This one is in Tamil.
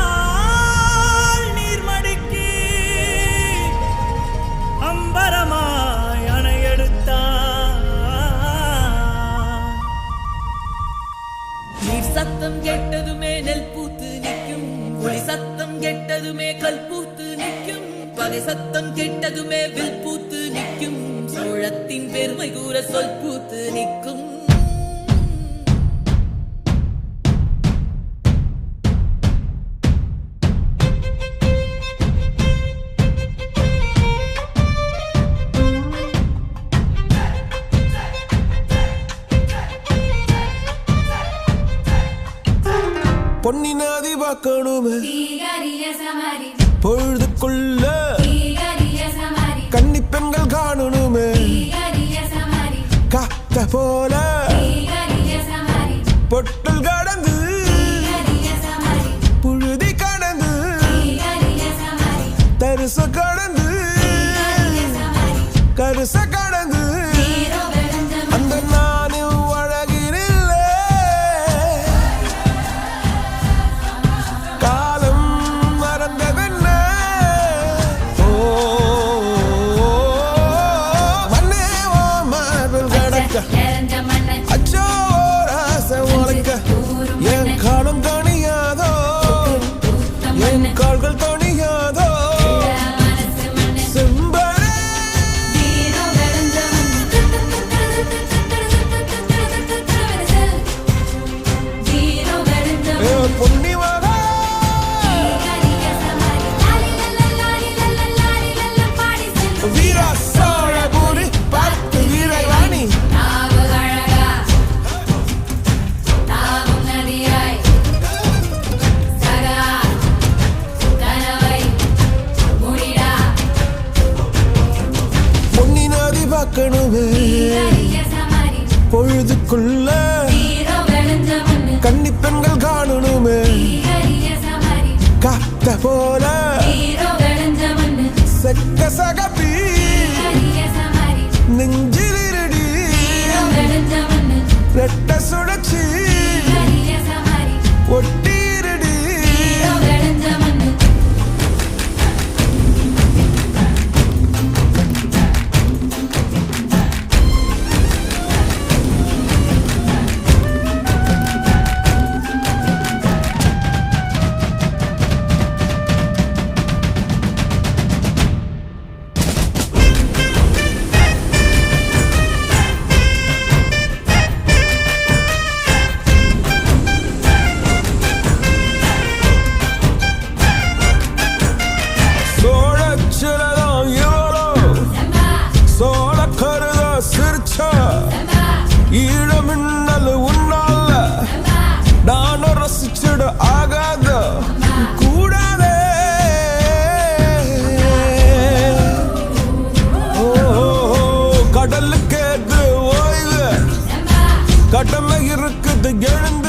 காவிரியால் நீர்மடுக்கி அம்பரமாய் அணையெடுத்தான். நீர் சத்தம் கெட்டதுமே நெல் பூத்து நிற்கும், ஒளி சத்தம் கெட்டதுமே கல் பூத்து நிற்கும், பகை சத்தம் கெட்டதுமே வில் பூத்து நிற்கும், சோழத்தின் பெருமை கூற சொல் பூத்து நிற்கும். பொன்னி நதி பார்க்கணுமே பொழுதுக்குள்ள கன்னி பெண்கள் காணணுமே காத்த போல பொட்டல் கடந்து புழுதி கடந்து தரிச கடந்து கருச கடந்து அந்த நானும் அழகினில்லை காலம் மறந்ததென்ன மண்ணே ஓ மார்பில் கடக்க அச்சோ ராச உனக்க என் காலம் தணியாதோ என் கால்கள் தணியாதோ பொழுதுக்குள்ள கன்னி பெண்கள் காணணுமே காத்த போல செக்க சகப்பி நெஞ்சில் இருடி ரெட்ட சுழற்சி ஒட்டி இருடி ஈழமின்னல் உன்னால நானும் ரசிச்சிட ஆகாத கூடாதே கடலுக்கு ஓய்வு கடமை இருக்குது எழுந்து